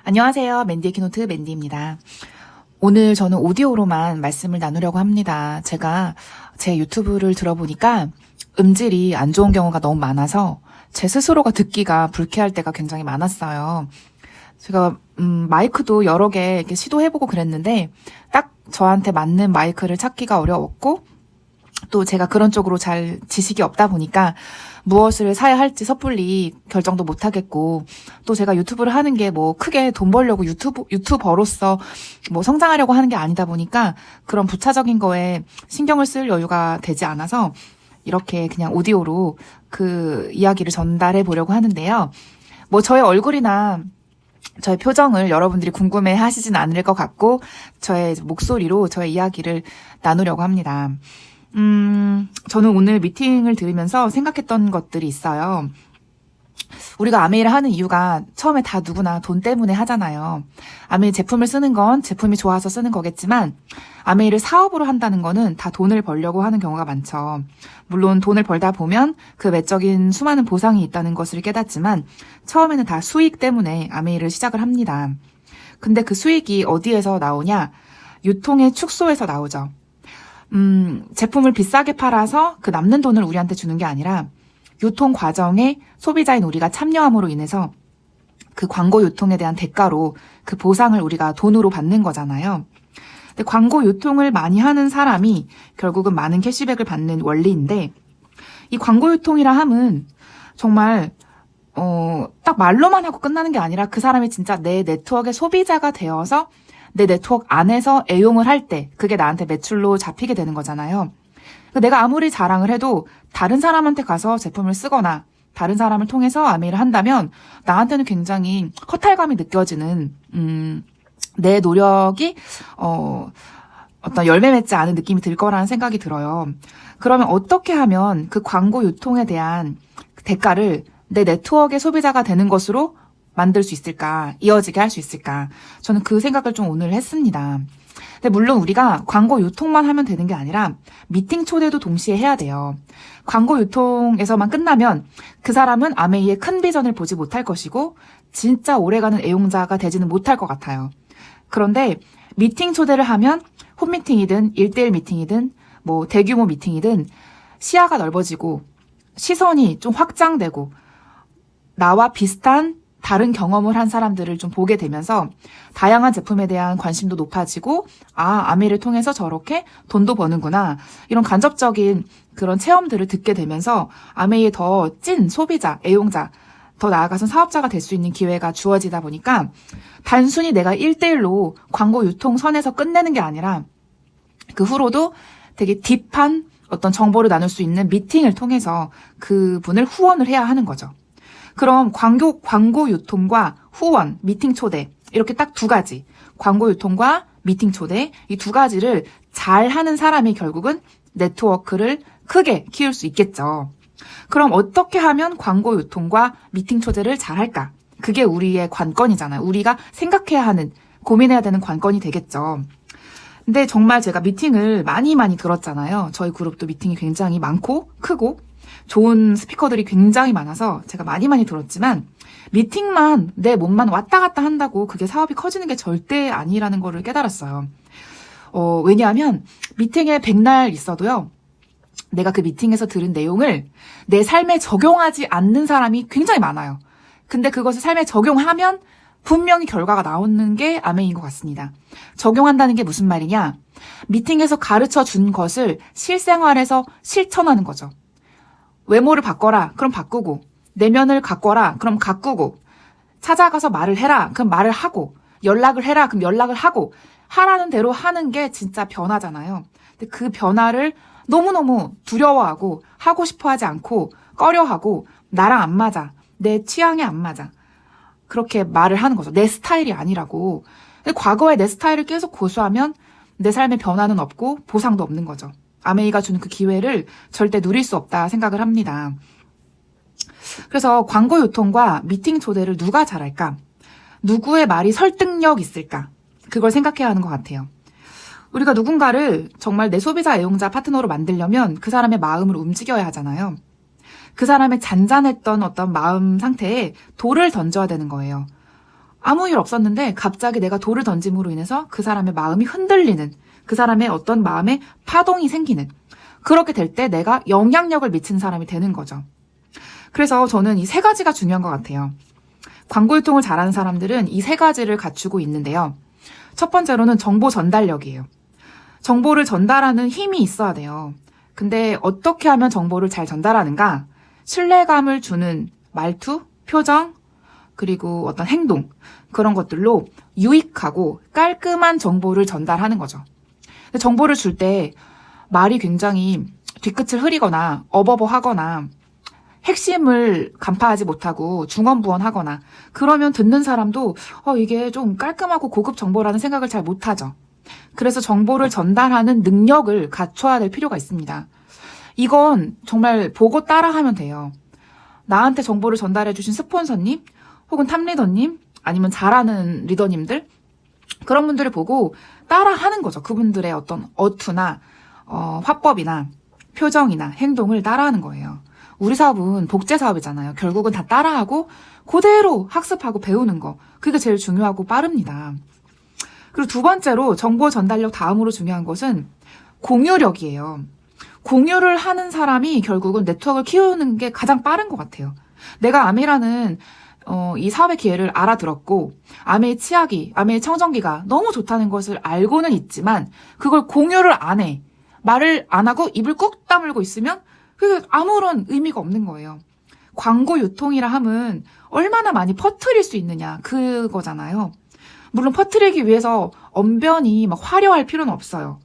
안녕하세요. 맨디의 키노트 맨디입니다. 오늘 저는 오디오로만 말씀을 나누려고 합니다. 제가 제 유튜브를 들어보니까 음질이 안 좋은 경우가 너무 많아서 제 스스로가 듣기가 불쾌할 때가 굉장히 많았어요. 제가 마이크도 여러 개 이렇게 시도해보고 그랬는데 딱 저한테 맞는 마이크를 찾기가 어려웠고 또 제가 그런 쪽으로 잘 지식이 없다 보니까 무엇을 사야 할지 섣불리 결정도 못 하겠고 또 제가 유튜브를 하는 게 뭐 크게 돈 벌려고 유튜버로서 뭐 성장하려고 하는 게 아니다 보니까 그런 부차적인 거에 신경을 쓸 여유가 되지 않아서 이렇게 그냥 오디오로 그 이야기를 전달해 보려고 하는데요. 뭐 저의 얼굴이나 저의 표정을 여러분들이 궁금해 하시진 않을 것 같고 저의 목소리로 저의 이야기를 나누려고 합니다. 저는 오늘 미팅을 들으면서 생각했던 것들이 있어요. 우리가 아메이를 하는 이유가 처음에 다 누구나 돈 때문에 하잖아요. 아메이 제품을 쓰는 건 제품이 좋아서 쓰는 거겠지만 아메이를 사업으로 한다는 거는 다 돈을 벌려고 하는 경우가 많죠. 물론 돈을 벌다 보면 그 외적인 수많은 보상이 있다는 것을 깨닫지만 처음에는 다 수익 때문에 아메이를 시작을 합니다. 근데 그 수익이 어디에서 나오냐? 유통의 축소에서 나오죠. 제품을 비싸게 팔아서 그 남는 돈을 우리한테 주는 게 아니라 유통 과정에 소비자인 우리가 참여함으로 인해서 그 광고 유통에 대한 대가로 그 보상을 우리가 돈으로 받는 거잖아요. 근데 광고 유통을 많이 하는 사람이 결국은 많은 캐시백을 받는 원리인데 이 광고 유통이라 함은 정말 딱 말로만 하고 끝나는 게 아니라 그 사람이 진짜 내 네트워크의 소비자가 되어서 내 네트워크 안에서 애용을 할 때 그게 나한테 매출로 잡히게 되는 거잖아요. 내가 아무리 자랑을 해도 다른 사람한테 가서 제품을 쓰거나 다른 사람을 통해서 아메이를 한다면 나한테는 굉장히 허탈감이 느껴지는 내 노력이 어떤 열매 맺지 않은 느낌이 들 거라는 생각이 들어요. 그러면 어떻게 하면 그 광고 유통에 대한 대가를 내 네트워크의 소비자가 되는 것으로 만들 수 있을까? 이어지게 할 수 있을까? 저는 그 생각을 좀 오늘 했습니다. 근데 물론 우리가 광고 유통만 하면 되는 게 아니라 미팅 초대도 동시에 해야 돼요. 광고 유통에서만 끝나면 그 사람은 아메이의 큰 비전을 보지 못할 것이고 진짜 오래가는 애용자가 되지는 못할 것 같아요. 그런데 미팅 초대를 하면 홈미팅이든 1대1 미팅이든 뭐 대규모 미팅이든 시야가 넓어지고 시선이 좀 확장되고 나와 비슷한 다른 경험을 한 사람들을 좀 보게 되면서 다양한 제품에 대한 관심도 높아지고 아메이를 통해서 저렇게 돈도 버는구나 이런 간접적인 그런 체험들을 듣게 되면서 아메이의 더 찐 소비자, 애용자, 더 나아가서 사업자가 될 수 있는 기회가 주어지다 보니까 단순히 내가 1대1로 광고 유통 선에서 끝내는 게 아니라 그 후로도 되게 딥한 어떤 정보를 나눌 수 있는 미팅을 통해서 그분을 후원을 해야 하는 거죠. 그럼 광고 유통과 후원, 미팅 초대 이렇게 딱 두 가지 광고 유통과 미팅 초대 이 두 가지를 잘 하는 사람이 결국은 네트워크를 크게 키울 수 있겠죠. 그럼 어떻게 하면 광고 유통과 미팅 초대를 잘 할까? 그게 우리의 관건이잖아요. 우리가 생각해야 하는, 고민해야 되는 관건이 되겠죠. 근데 정말 제가 미팅을 많이 들었잖아요. 저희 그룹도 미팅이 굉장히 많고 크고 좋은 스피커들이 굉장히 많아서 제가 많이 들었지만 미팅만 내 몸만 왔다 갔다 한다고 그게 사업이 커지는 게 절대 아니라는 거를 깨달았어요. 왜냐하면 미팅에 100날 있어도요. 내가 그 미팅에서 들은 내용을 내 삶에 적용하지 않는 사람이 굉장히 많아요. 근데 그것을 삶에 적용하면 분명히 결과가 나오는 게 아메이인 것 같습니다. 적용한다는 게 무슨 말이냐? 미팅에서 가르쳐 준 것을 실생활에서 실천하는 거죠. 외모를 바꿔라. 그럼 바꾸고. 내면을 가꿔라. 그럼 가꾸고. 찾아가서 말을 해라. 그럼 말을 하고. 연락을 해라. 그럼 연락을 하고. 하라는 대로 하는 게 진짜 변화잖아요. 근데 그 변화를 너무너무 두려워하고 하고 싶어 하지 않고 꺼려하고 나랑 안 맞아. 내 취향에 안 맞아. 그렇게 말을 하는 거죠. 내 스타일이 아니라고. 근데 과거에 내 스타일을 계속 고수하면 내 삶에 변화는 없고 보상도 없는 거죠. 아메이가 주는 그 기회를 절대 누릴 수 없다 생각을 합니다. 그래서 광고 유통과 미팅 초대를 누가 잘할까? 누구의 말이 설득력 있을까? 그걸 생각해야 하는 것 같아요. 우리가 누군가를 정말 내 소비자, 애용자, 파트너로 만들려면 그 사람의 마음을 움직여야 하잖아요. 그 사람의 잔잔했던 어떤 마음 상태에 돌을 던져야 되는 거예요. 아무 일 없었는데 갑자기 내가 돌을 던짐으로 인해서 그 사람의 마음이 흔들리는, 그 사람의 어떤 마음의 파동이 생기는, 그렇게 될 때 내가 영향력을 미치는 사람이 되는 거죠. 그래서 저는 이 세 가지가 중요한 것 같아요. 광고 유통을 잘하는 사람들은 이 세 가지를 갖추고 있는데요. 첫 번째로는 정보 전달력이에요. 정보를 전달하는 힘이 있어야 돼요. 근데 어떻게 하면 정보를 잘 전달하는가? 신뢰감을 주는 말투, 표정, 그리고 어떤 행동, 그런 것들로 유익하고 깔끔한 정보를 전달하는 거죠. 근데 정보를 줄 때 말이 굉장히 뒤끝을 흐리거나 어버버하거나 핵심을 간파하지 못하고 중언부언하거나 그러면 듣는 사람도 이게 좀 깔끔하고 고급 정보라는 생각을 잘 못하죠. 그래서 정보를 전달하는 능력을 갖춰야 될 필요가 있습니다. 이건 정말 보고 따라하면 돼요. 나한테 정보를 전달해 주신 스폰서님 혹은 탑리더님 아니면 잘하는 리더님들 그런 분들을 보고 따라하는 거죠. 그분들의 어떤 어투나 화법이나 표정이나 행동을 따라하는 거예요. 우리 사업은 복제 사업이잖아요. 결국은 다 따라하고 그대로 학습하고 배우는 거. 그게 제일 중요하고 빠릅니다. 그리고 두 번째로 정보 전달력 다음으로 중요한 것은 공유력이에요. 공유를 하는 사람이 결국은 네트워크를 키우는 게 가장 빠른 것 같아요. 내가 아메라는 이 사업의 기회를 알아들었고 아메의 치약이, 아메의 청정기가 너무 좋다는 것을 알고는 있지만 그걸 공유를 안 해. 말을 안 하고 입을 꾹 다물고 있으면 그게 아무런 의미가 없는 거예요. 광고 유통이라 함은 얼마나 많이 퍼뜨릴 수 있느냐 그거잖아요. 물론 퍼뜨리기 위해서 언변이 막 화려할 필요는 없어요.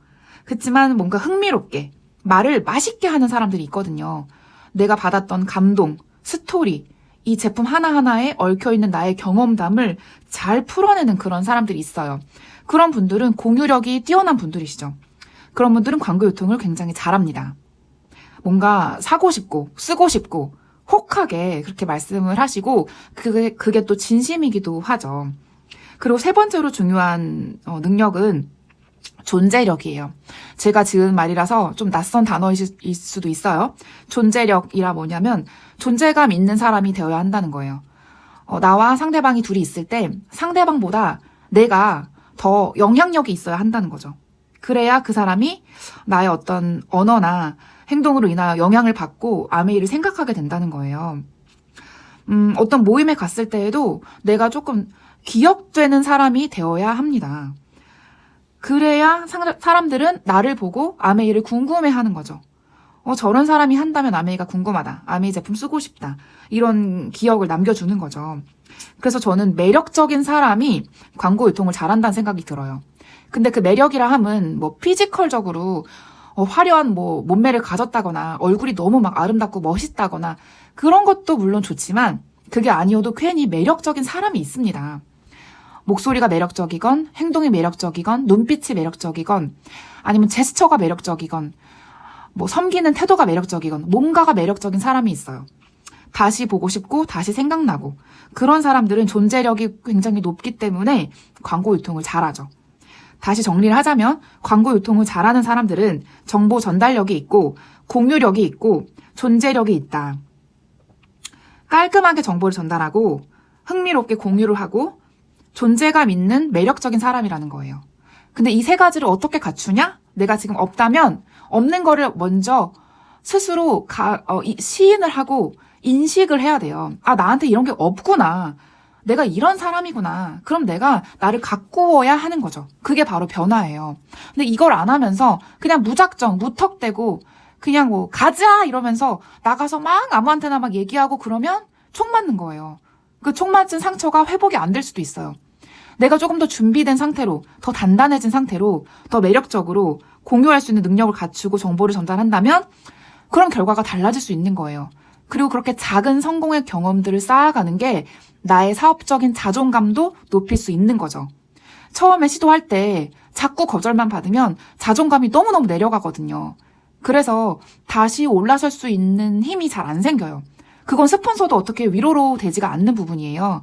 그렇지만 뭔가 흥미롭게 말을 맛있게 하는 사람들이 있거든요. 내가 받았던 감동, 스토리, 이 제품 하나하나에 얽혀있는 나의 경험담을 잘 풀어내는 그런 사람들이 있어요. 그런 분들은 공유력이 뛰어난 분들이시죠. 그런 분들은 광고 유통을 굉장히 잘합니다. 뭔가 사고 싶고 쓰고 싶고 혹하게 그렇게 말씀을 하시고 그게 또 진심이기도 하죠. 그리고 세 번째로 중요한 능력은 존재력이에요. 제가 지은 말이라서 좀 낯선 단어일 수도 있어요. 존재력이라 뭐냐면 존재감 있는 사람이 되어야 한다는 거예요. 나와 상대방이 둘이 있을 때 상대방보다 내가 더 영향력이 있어야 한다는 거죠. 그래야 그 사람이 나의 어떤 언어나 행동으로 인하여 영향을 받고 아메이를 생각하게 된다는 거예요. 어떤 모임에 갔을 때에도 내가 조금 기억되는 사람이 되어야 합니다. 그래야 사람들은 나를 보고 아메이를 궁금해하는 거죠. 저런 사람이 한다면 아메이가 궁금하다. 아메이 제품 쓰고 싶다. 이런 기억을 남겨주는 거죠. 그래서 저는 매력적인 사람이 광고 유통을 잘한다는 생각이 들어요. 근데 그 매력이라 함은 뭐 피지컬적으로 화려한 뭐 몸매를 가졌다거나 얼굴이 너무 막 아름답고 멋있다거나 그런 것도 물론 좋지만 그게 아니어도 괜히 매력적인 사람이 있습니다. 목소리가 매력적이건 행동이 매력적이건 눈빛이 매력적이건 아니면 제스처가 매력적이건 뭐 섬기는 태도가 매력적이건 뭔가가 매력적인 사람이 있어요. 다시 보고 싶고 다시 생각나고 그런 사람들은 존재력이 굉장히 높기 때문에 광고 유통을 잘하죠. 다시 정리를 하자면 광고 유통을 잘하는 사람들은 정보 전달력이 있고 공유력이 있고 존재력이 있다. 깔끔하게 정보를 전달하고 흥미롭게 공유를 하고 존재감 있는 매력적인 사람이라는 거예요. 근데 이 세 가지를 어떻게 갖추냐? 내가 지금 없다면 없는 거를 먼저 스스로 시인을 하고 인식을 해야 돼요. 아, 나한테 이런 게 없구나. 내가 이런 사람이구나. 그럼 내가 나를 가꾸어야 하는 거죠. 그게 바로 변화예요. 근데 이걸 안 하면서 그냥 무작정 무턱대고 그냥 뭐 가자 이러면서 나가서 막 아무한테나 막 얘기하고 그러면 총 맞는 거예요. 그 총 맞은 상처가 회복이 안 될 수도 있어요. 내가 조금 더 준비된 상태로, 더 단단해진 상태로, 더 매력적으로 공유할 수 있는 능력을 갖추고 정보를 전달한다면 그런 결과가 달라질 수 있는 거예요. 그리고 그렇게 작은 성공의 경험들을 쌓아가는 게 나의 사업적인 자존감도 높일 수 있는 거죠. 처음에 시도할 때 자꾸 거절만 받으면 자존감이 너무너무 내려가거든요. 그래서 다시 올라설 수 있는 힘이 잘 안 생겨요. 그건 스폰서도 어떻게 위로로 되지가 않는 부분이에요.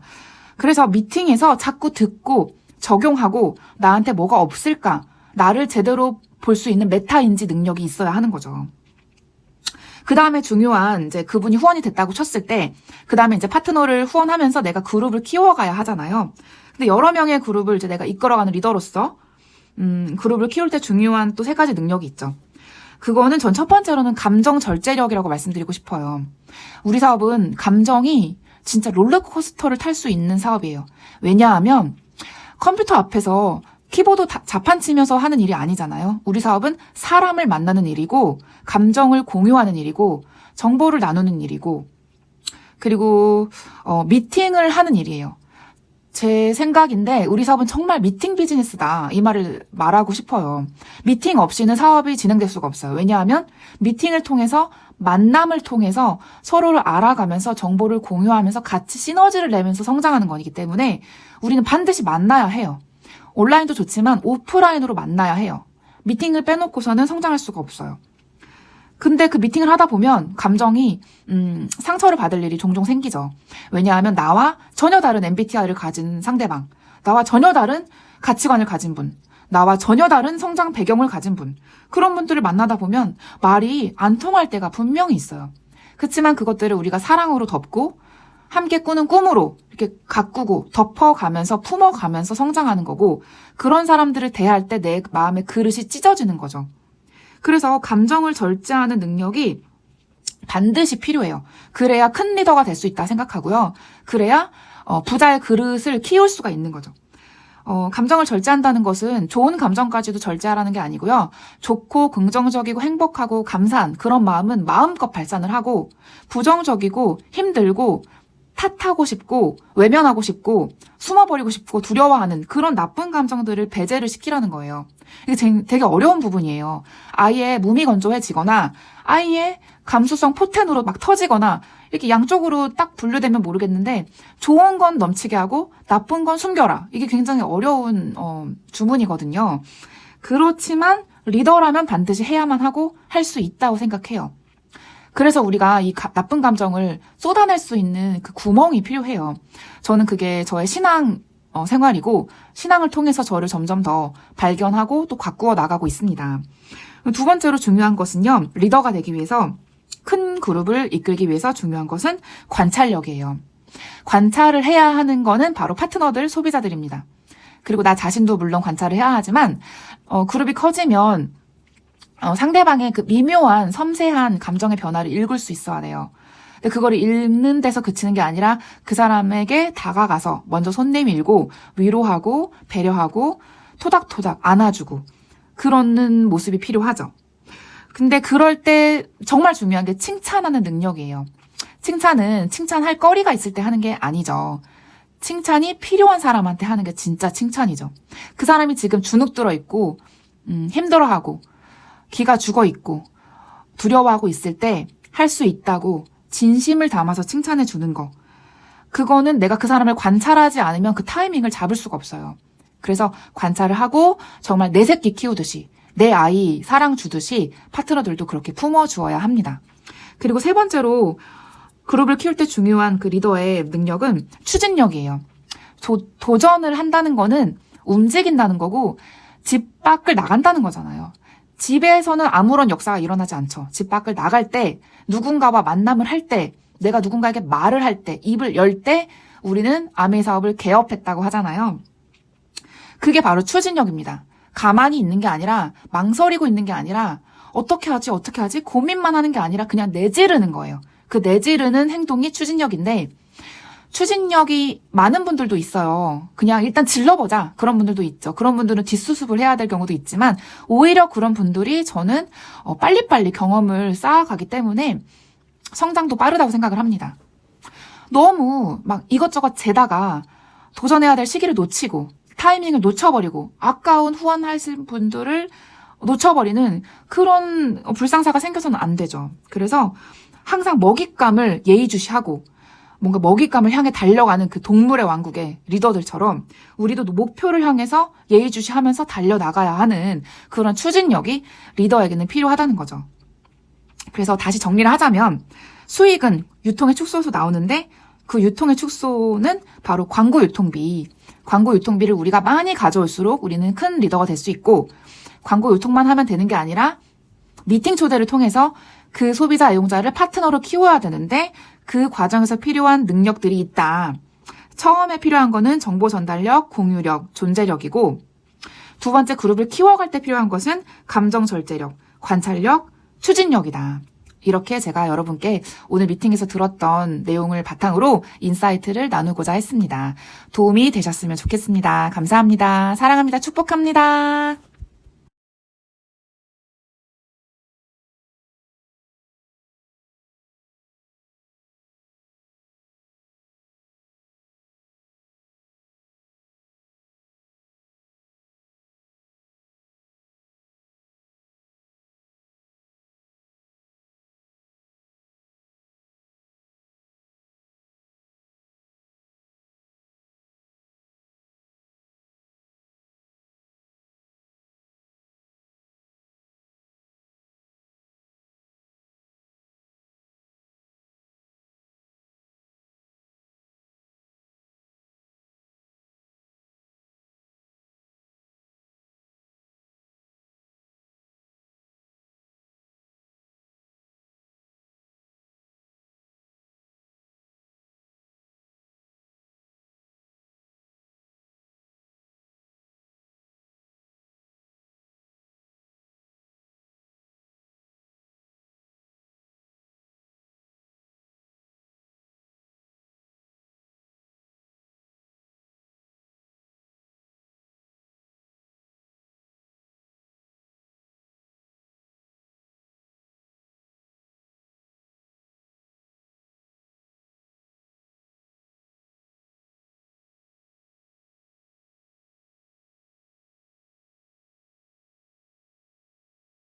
그래서 미팅에서 자꾸 듣고 적용하고 나한테 뭐가 없을까? 나를 제대로 볼 수 있는 메타인지 능력이 있어야 하는 거죠. 그 다음에 중요한 이제 그분이 후원이 됐다고 쳤을 때 그 다음에 이제 파트너를 후원하면서 내가 그룹을 키워가야 하잖아요. 근데 여러 명의 그룹을 이제 내가 이끌어가는 리더로서 그룹을 키울 때 중요한 또 3가지 능력이 있죠. 그거는 전 첫 번째로는 감정 절제력이라고 말씀드리고 싶어요. 우리 사업은 감정이 진짜 롤러코스터를 탈 수 있는 사업이에요. 왜냐하면 컴퓨터 앞에서 키보드 자판 치면서 하는 일이 아니잖아요. 우리 사업은 사람을 만나는 일이고 감정을 공유하는 일이고 정보를 나누는 일이고 그리고 미팅을 하는 일이에요. 제 생각인데 우리 사업은 정말 미팅 비즈니스다. 이 말을 말하고 싶어요. 미팅 없이는 사업이 진행될 수가 없어요. 왜냐하면 미팅을 통해서 만남을 통해서 서로를 알아가면서 정보를 공유하면서 같이 시너지를 내면서 성장하는 거기 때문에 우리는 반드시 만나야 해요. 온라인도 좋지만 오프라인으로 만나야 해요. 미팅을 빼놓고서는 성장할 수가 없어요. 근데 그 미팅을 하다 보면 감정이 상처를 받을 일이 종종 생기죠. 왜냐하면 나와 전혀 다른 MBTI를 가진 상대방, 나와 전혀 다른 가치관을 가진 분, 나와 전혀 다른 성장 배경을 가진 분, 그런 분들을 만나다 보면 말이 안 통할 때가 분명히 있어요. 그렇지만 그것들을 우리가 사랑으로 덮고 함께 꾸는 꿈으로 이렇게 가꾸고 덮어가면서 품어가면서 성장하는 거고 그런 사람들을 대할 때 내 마음의 그릇이 찢어지는 거죠. 그래서 감정을 절제하는 능력이 반드시 필요해요. 그래야 큰 리더가 될 수 있다 생각하고요. 그래야 부자의 그릇을 키울 수가 있는 거죠. 감정을 절제한다는 것은 좋은 감정까지도 절제하라는 게 아니고요. 좋고 긍정적이고 행복하고 감사한 그런 마음은 마음껏 발산을 하고 부정적이고 힘들고 탓하고 싶고 외면하고 싶고 숨어버리고 싶고 두려워하는 그런 나쁜 감정들을 배제를 시키라는 거예요. 이게 되게 어려운 부분이에요. 아예 무미건조해지거나 아예 감수성 포텐으로 막 터지거나 이렇게 양쪽으로 딱 분류되면 모르겠는데 좋은 건 넘치게 하고 나쁜 건 숨겨라. 이게 굉장히 어려운 주문이거든요. 그렇지만 리더라면 반드시 해야만 하고 할 수 있다고 생각해요. 그래서 우리가 이 나쁜 감정을 쏟아낼 수 있는 그 구멍이 필요해요. 저는 그게 저의 신앙 생활이고 신앙을 통해서 저를 점점 더 발견하고 또 가꾸어 나가고 있습니다. 두 번째로 중요한 것은요. 리더가 되기 위해서 큰 그룹을 이끌기 위해서 중요한 것은 관찰력이에요. 관찰을 해야 하는 거는 바로 파트너들, 소비자들입니다. 그리고 나 자신도 물론 관찰을 해야 하지만 그룹이 커지면 상대방의 그 미묘한 섬세한 감정의 변화를 읽을 수 있어야 돼요. 근데 그거를 읽는 데서 그치는 게 아니라 그 사람에게 다가가서 먼저 손 내밀고 위로하고 배려하고 토닥토닥 안아주고 그러는 모습이 필요하죠. 근데 그럴 때 정말 중요한 게 칭찬하는 능력이에요. 칭찬은 칭찬할 거리가 있을 때 하는 게 아니죠. 칭찬이 필요한 사람한테 하는 게 진짜 칭찬이죠. 그 사람이 지금 주눅 들어 있고 힘들어하고 기가 죽어 있고 두려워하고 있을 때 할 수 있다고 진심을 담아서 칭찬해 주는 거. 그거는 내가 그 사람을 관찰하지 않으면 그 타이밍을 잡을 수가 없어요. 그래서 관찰을 하고 정말 내 새끼 키우듯이 내 아이 사랑 주듯이 파트너들도 그렇게 품어주어야 합니다. 그리고 세 번째로 그룹을 키울 때 중요한 그 리더의 능력은 추진력이에요. 도전을 한다는 거는 움직인다는 거고 집 밖을 나간다는 거잖아요. 집에서는 아무런 역사가 일어나지 않죠. 집 밖을 나갈 때, 누군가와 만남을 할 때, 내가 누군가에게 말을 할 때, 입을 열 때 우리는 아메이 사업을 개업했다고 하잖아요. 그게 바로 추진력입니다. 가만히 있는 게 아니라 망설이고 있는 게 아니라 어떻게 하지 고민만 하는 게 아니라 그냥 내지르는 거예요. 그 내지르는 행동이 추진력인데 추진력이 많은 분들도 있어요. 그냥 일단 질러보자. 그런 분들도 있죠. 그런 분들은 뒷수습을 해야 될 경우도 있지만 오히려 그런 분들이 저는 빨리빨리 경험을 쌓아가기 때문에 성장도 빠르다고 생각을 합니다. 너무 막 이것저것 재다가 도전해야 될 시기를 놓치고 타이밍을 놓쳐버리고 아까운 후원하신 분들을 놓쳐버리는 그런 불상사가 생겨서는 안 되죠. 그래서 항상 먹잇감을 예의주시하고 뭔가 먹잇감을 향해 달려가는 그 동물의 왕국의 리더들처럼 우리도 목표를 향해서 예의주시하면서 달려나가야 하는 그런 추진력이 리더에게는 필요하다는 거죠. 그래서 다시 정리를 하자면 수익은 유통의 축소에서 나오는데 그 유통의 축소는 바로 광고 유통비. 광고 유통비를 우리가 많이 가져올수록 우리는 큰 리더가 될 수 있고 광고 유통만 하면 되는 게 아니라 미팅 초대를 통해서 그 소비자 애용자를 파트너로 키워야 되는데 그 과정에서 필요한 능력들이 있다. 처음에 필요한 거는 정보 전달력, 공유력, 존재력이고 두 번째 그룹을 키워갈 때 필요한 것은 감정 절제력, 관찰력, 추진력이다. 이렇게 제가 여러분께 오늘 미팅에서 들었던 내용을 바탕으로 인사이트를 나누고자 했습니다. 도움이 되셨으면 좋겠습니다. 감사합니다. 사랑합니다. 축복합니다.